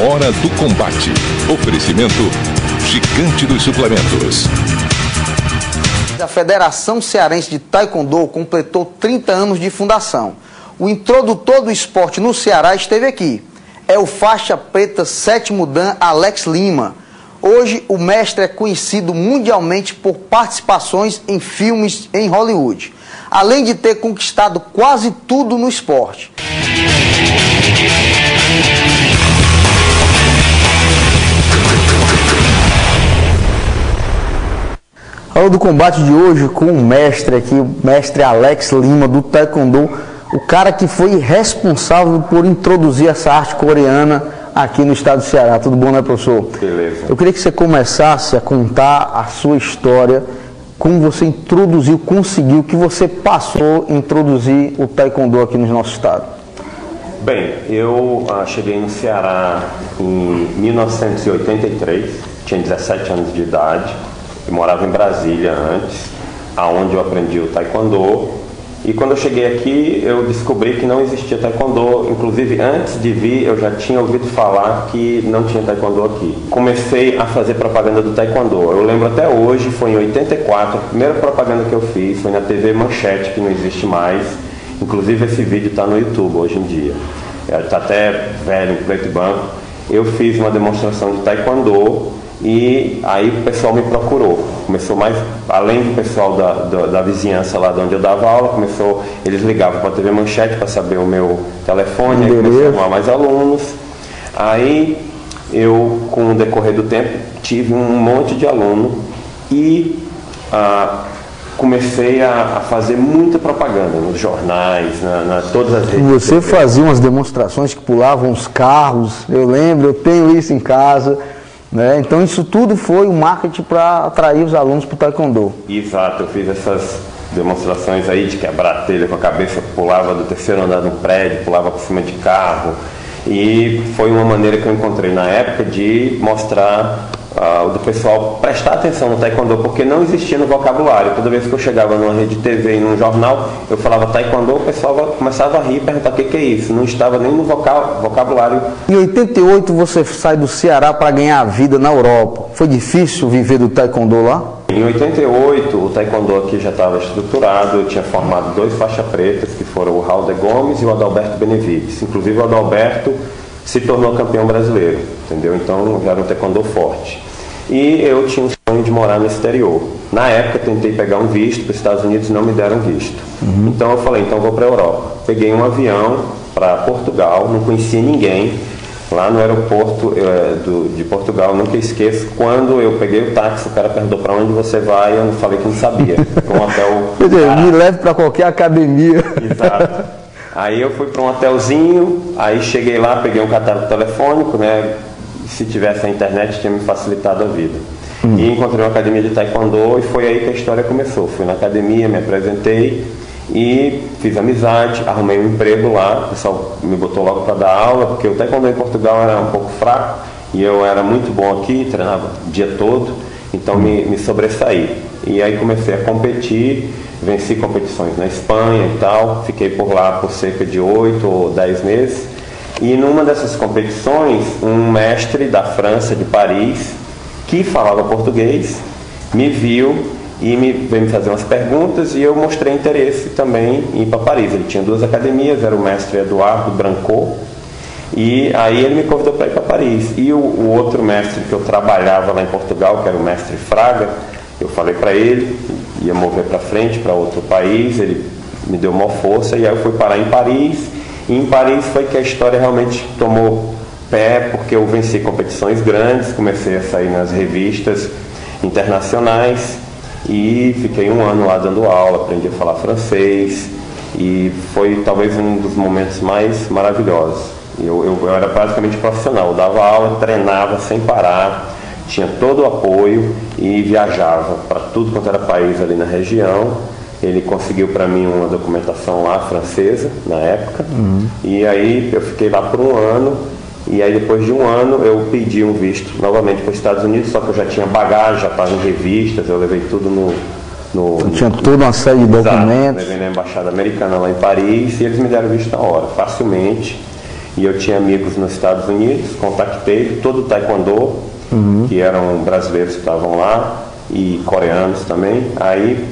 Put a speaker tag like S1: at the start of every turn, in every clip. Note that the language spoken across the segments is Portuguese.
S1: hora do combate. Oferecimento Gigante dos Suplementos.
S2: A Federação Cearense de Taekwondo completou 30 anos de fundação. O introdutor do esporte no Ceará esteve aqui. É o faixa preta 7º Dan Alex Lima. Hoje, o mestre é conhecido mundialmente por participações em filmes em Hollywood, além de ter conquistado quase tudo no esporte. A hora do combate de hoje com o mestre aqui, o mestre Alex Lima, do Taekwondo, o cara que foi responsável por introduzir essa arte coreana aqui no estado do Ceará. Tudo bom, né, professor?
S3: Beleza.
S2: Eu queria que você começasse a contar a sua história, como você introduziu, conseguiu, que você passou a introduzir o Taekwondo aqui no nosso estado.
S3: Bem, eu cheguei no Ceará em 1983, tinha 17 anos de idade. Eu morava em Brasília antes, aonde eu aprendi o Taekwondo. E quando eu cheguei aqui, eu descobri que não existia Taekwondo. Inclusive, antes de vir, eu já tinha ouvido falar que não tinha Taekwondo aqui. Comecei a fazer propaganda do Taekwondo. Eu lembro até hoje, foi em 84, a primeira propaganda que eu fiz foi na TV Manchete, que não existe mais. Inclusive, esse vídeo está no YouTube hoje em dia. Está até velho, em preto e branco. Eu fiz uma demonstração de Taekwondo. E aí o pessoal me procurou, começou mais, além do pessoal da vizinhança lá de onde eu dava aula, eles ligavam para a TV Manchete para saber o meu telefone, aí comecei a arrumar mais alunos. Aí eu, com o decorrer do tempo, tive um monte de aluno e comecei a fazer muita propaganda nos jornais, todas as redes.
S2: Você fazia umas demonstrações que pulavam os carros, eu lembro, eu tenho isso em casa. Então isso tudo foi o marketing para atrair os alunos para o Taekwondo.
S3: Exato, eu fiz essas demonstrações aí de quebrar a telha com a cabeça, pulava do terceiro andar de um prédio, pulava por cima de carro. E foi uma maneira que eu encontrei na época de mostrar do pessoal prestar atenção no Taekwondo, porque não existia no vocabulário. Toda vez que eu chegava numa rede de TV e num jornal, eu falava Taekwondo, o pessoal começava a rir e perguntar o que é isso. Não estava nem no vocabulário.
S2: Em 88 você sai do Ceará para ganhar a vida na Europa. Foi difícil viver do Taekwondo lá?
S3: Em 88 o Taekwondo aqui já estava estruturado, eu tinha formado 2 faixas pretas, que foram o Raul de Gomes e o Adalberto Benevides. Inclusive o Adalberto se tornou campeão brasileiro, entendeu? Então já era um Taekwondo forte. E eu tinha um sonho de morar no exterior. Na época tentei pegar um visto para os Estados Unidos e não me deram visto. Então eu falei, então vou para a Europa. Peguei um avião para Portugal, não conhecia ninguém. Lá no aeroporto de Portugal, nunca esqueço, quando eu peguei o táxi, o cara perguntou para onde você vai, eu falei que não sabia. Para um hotel.
S2: Quer dizer, me leve para qualquer academia.
S3: Exato. Aí eu fui para um hotelzinho, aí cheguei lá, peguei um catálogo telefônico, né? Se tivesse a internet tinha me facilitado a vida. E encontrei uma academia de Taekwondo e foi aí que a história começou. Fui na academia, me apresentei e fiz amizade, arrumei um emprego lá, o pessoal me botou logo para dar aula, porque o Taekwondo em Portugal era um pouco fraco e eu era muito bom aqui, treinava o dia todo, então me sobressaí. E aí comecei a competir, venci competições na Espanha e tal, fiquei por lá por cerca de 8 ou 10 meses. E numa dessas competições, um mestre da França, de Paris, que falava português, me viu e veio me fazer umas perguntas e eu mostrei interesse também em ir para Paris. Ele tinha 2 academias, era o mestre Eduardo Brancot, e aí ele me convidou para ir para Paris. E o outro mestre que eu trabalhava lá em Portugal, que era o mestre Fraga, eu falei para ele, ia mover para frente para outro país, ele me deu uma força e aí eu fui parar em Paris. E em Paris foi que a história realmente tomou pé, porque eu venci competições grandes, comecei a sair nas revistas internacionais e fiquei um ano lá dando aula, aprendi a falar francês e foi talvez um dos momentos mais maravilhosos. Eu era praticamente profissional, eu dava aula, treinava sem parar, tinha todo o apoio e viajava para tudo quanto era país ali na região. Ele conseguiu para mim uma documentação lá francesa, na época, e aí eu fiquei lá por um ano, e aí depois de um ano eu pedi um visto novamente para os Estados Unidos, só que eu já tinha bagagem, já estava em revistas, eu levei tudo
S2: tinha toda uma série de documentos.
S3: Levei na embaixada americana lá em Paris, e eles me deram visto na hora, facilmente, E eu tinha amigos nos Estados Unidos, contactei todo o taekwondo, que eram brasileiros que estavam lá, e coreanos também. Aí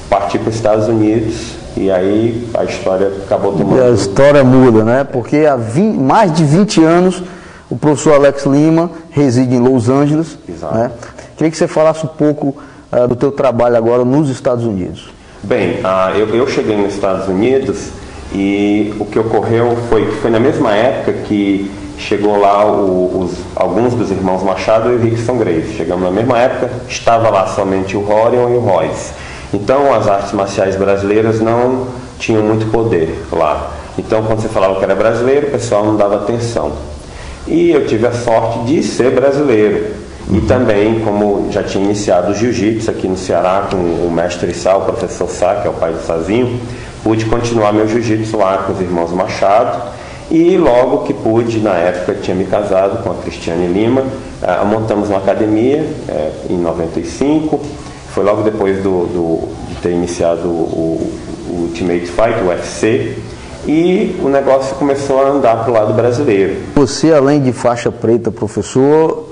S3: parti para os Estados Unidos, e aí a história acabou tomando...
S2: A história muda, né? Porque há mais de 20 anos o professor Alex Lima reside em Los Angeles.
S3: Exato.
S2: Né? Queria que você falasse um pouco do teu trabalho agora nos Estados Unidos.
S3: Bem, eu cheguei nos Estados Unidos e o que ocorreu foi na mesma época que chegou lá alguns dos irmãos Machado e o Rickson Gracie. Chegamos na mesma época, estava lá somente o Rorion e o Royce. Então as artes marciais brasileiras não tinham muito poder lá. Então quando você falava que era brasileiro, o pessoal não dava atenção. E eu tive a sorte de ser brasileiro. E também, como já tinha iniciado o jiu-jitsu aqui no Ceará com o mestre Sá, o professor Sá, que é o pai do Sazinho, pude continuar meu jiu-jitsu lá com os irmãos Machado. E logo que pude, na época tinha me casado com a Cristiane Lima, montamos uma academia em 95. Foi logo depois de ter iniciado o Ultimate Fight, o UFC. E o negócio começou a andar para o lado brasileiro.
S2: Você, além de faixa preta, professor,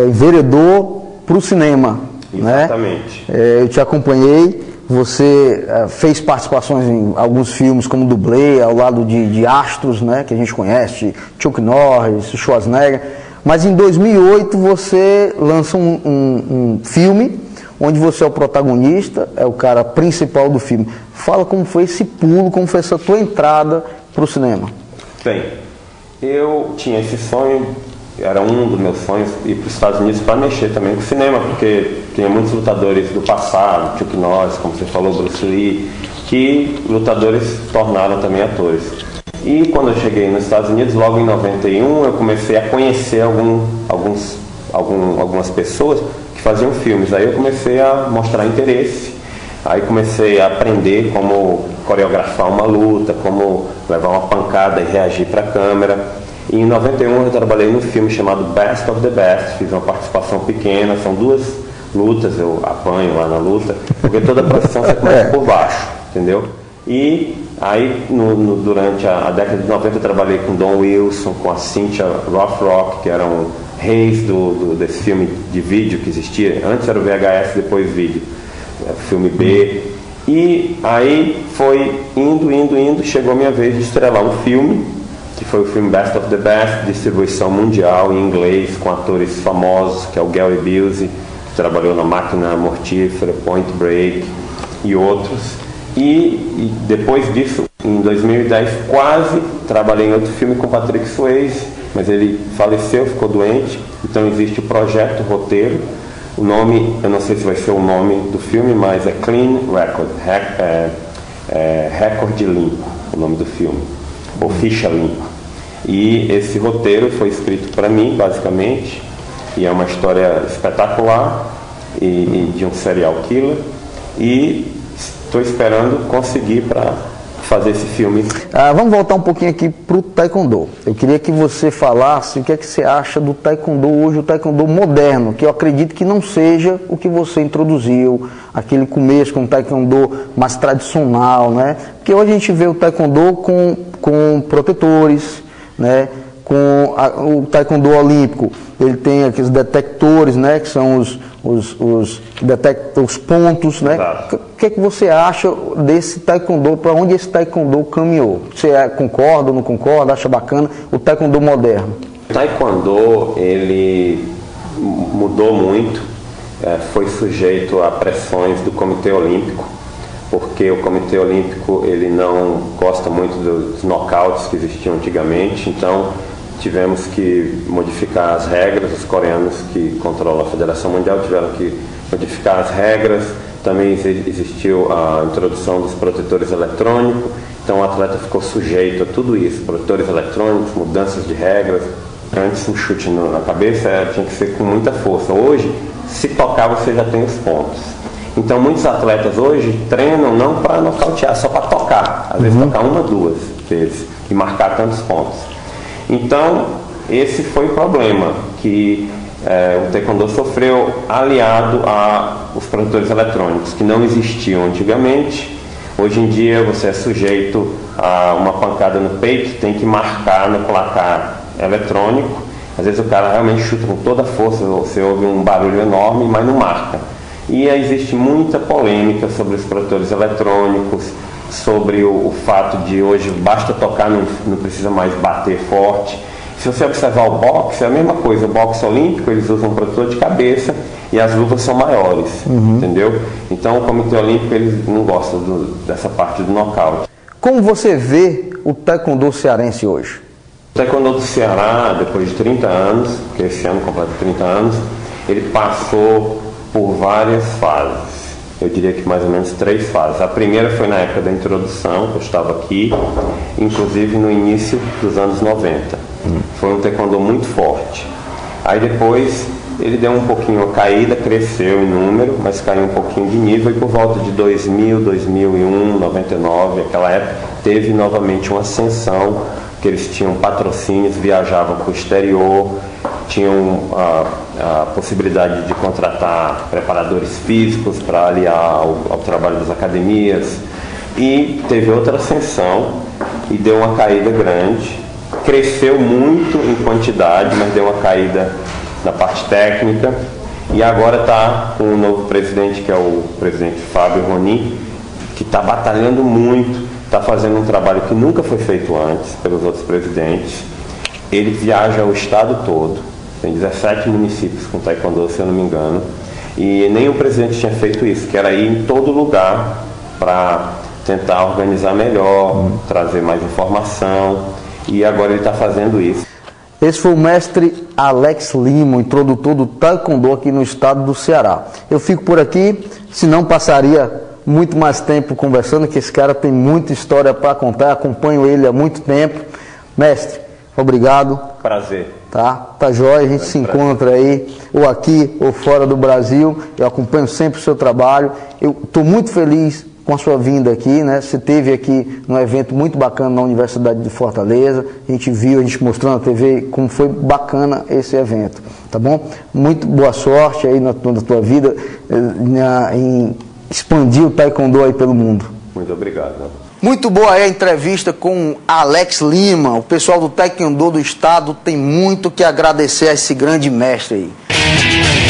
S2: enveredou para o cinema.
S3: Exatamente.
S2: Né? Eu te acompanhei, você fez participações em alguns filmes como dublê, ao lado de astros, né, que a gente conhece, Chuck Norris, Schwarzenegger. Mas em 2008 você lança um filme onde você é o protagonista, é o cara principal do filme. Fala como foi esse pulo, como foi essa tua entrada para o cinema.
S3: Bem, eu tinha esse sonho, era um dos meus sonhos, ir para os Estados Unidos para mexer também com o cinema, porque tinha muitos lutadores do passado, Chuck Norris, como você falou, Bruce Lee, que lutadores tornaram também atores. E quando eu cheguei nos Estados Unidos, logo em 91, eu comecei a conhecer algumas pessoas que faziam filmes. Aí eu comecei a mostrar interesse, aí comecei a aprender como coreografar uma luta, como levar uma pancada e reagir para a câmera. E em 91 eu trabalhei num filme chamado Best of the Best, fiz uma participação pequena, são 2 lutas, eu apanho lá na luta, porque toda a profissão você começa por baixo, entendeu? E aí durante a década de 90 eu trabalhei com Don Wilson, com a Cynthia Rothrock, que eram reis desse filme de vídeo que existia. Antes era o VHS, depois vídeo, filme B. E aí foi indo, chegou a minha vez de estrelar um filme, que foi o filme Best of the Best, distribuição mundial em inglês, com atores famosos, que é o Gary Busey, que trabalhou na Máquina Mortífera, Point Break e outros. E depois disso, em 2010, quase trabalhei em outro filme com Patrick Swayze, mas ele faleceu, ficou doente. Então existe o projeto, o roteiro. O nome, eu não sei se vai ser o nome do filme, mas é Clean Record, Recorde Limpo, o nome do filme, ou Ficha Limpa. E esse roteiro foi escrito para mim, basicamente, e é uma história espetacular e de um serial killer. E estou esperando conseguir para fazer esse filme.
S2: Vamos voltar um pouquinho aqui para o Taekwondo. Eu queria que você falasse o que é que você acha do Taekwondo hoje, o Taekwondo moderno, que eu acredito que não seja o que você introduziu, aquele começo com o Taekwondo mais tradicional, né? Porque hoje a gente vê o Taekwondo com protetores, né? Com o Taekwondo olímpico, ele tem aqueles detectores, né, que são os pontos, né? O que é que você acha desse Taekwondo, para onde esse Taekwondo caminhou? Você concorda ou não concorda, acha bacana o Taekwondo moderno?
S3: O Taekwondo, ele mudou muito, foi sujeito a pressões do Comitê Olímpico, porque o Comitê Olímpico ele não gosta muito dos knockouts que existiam antigamente, então tivemos que modificar as regras. Os coreanos que controlam a Federação Mundial tiveram que modificar as regras. Também existiu a introdução dos protetores eletrônicos, então o atleta ficou sujeito a tudo isso, protetores eletrônicos, mudanças de regras. Antes um chute na cabeça tinha que ser com muita força. Hoje, se tocar, você já tem os pontos. Então muitos atletas hoje treinam não para nocautear, só para tocar. Às vezes tocar 1, 2 vezes e marcar tantos pontos. Então esse foi o problema que o Taekwondo sofreu, aliado aos protetores eletrônicos, que não existiam antigamente. Hoje em dia você é sujeito a uma pancada no peito, tem que marcar no placar eletrônico. Às vezes o cara realmente chuta com toda a força, você ouve um barulho enorme, mas não marca. E existe muita polêmica sobre os protetores eletrônicos, sobre o fato de hoje basta tocar, não precisa mais bater forte. Se você observar o boxe, é a mesma coisa. O boxe olímpico, eles usam um protetor de cabeça e as luvas são maiores, entendeu? Então o Comitê Olímpico, eles não gostam dessa parte do nocaute.
S2: Como você vê o taekwondo cearense hoje?
S3: O taekwondo do Ceará, depois de 30 anos, porque esse ano completa 30 anos, ele passou por várias fases. Eu diria que mais ou menos 3 fases. A primeira foi na época da introdução, que eu estava aqui, inclusive no início dos anos 90. Foi um taekwondo muito forte. Aí depois ele deu um pouquinho a caída, cresceu em número, mas caiu um pouquinho de nível, e por volta de 2000, 2001, 99, aquela época, teve novamente uma ascensão, que eles tinham patrocínios, viajavam para o exterior, tinham a possibilidade de contratar preparadores físicos para aliar ao trabalho das academias, e teve outra ascensão e deu uma caída grande. Cresceu muito em quantidade, mas deu uma caída na parte técnica, e agora está com o novo presidente, que é o presidente Fábio Ronin, que está batalhando muito, está fazendo um trabalho que nunca foi feito antes pelos outros presidentes. Ele viaja o estado todo, tem 17 municípios com taekwondo, se eu não me engano, e nenhum presidente tinha feito isso, que era ir em todo lugar para tentar organizar melhor, trazer mais informação, e agora ele está fazendo isso.
S2: Esse foi o mestre Alex Lima, o introdutor do taekwondo aqui no estado do Ceará. Eu fico por aqui, senão passaria muito mais tempo conversando, que esse cara tem muita história para contar, acompanho ele há muito tempo. Mestre, obrigado.
S3: Prazer.
S2: Tá jóia, a gente se encontra aí, ou aqui ou fora do Brasil. Eu acompanho sempre o seu trabalho. Eu estou muito feliz com a sua vinda aqui, né? Você esteve aqui num evento muito bacana na Universidade de Fortaleza. A gente viu, a gente mostrou na TV como foi bacana esse evento, tá bom? Muito boa sorte aí na tua vida em expandir o taekwondo aí pelo mundo.
S3: Muito obrigado.
S2: Muito boa aí a entrevista com Alex Lima. O pessoal do taekwondo do estado tem muito que agradecer a esse grande mestre aí.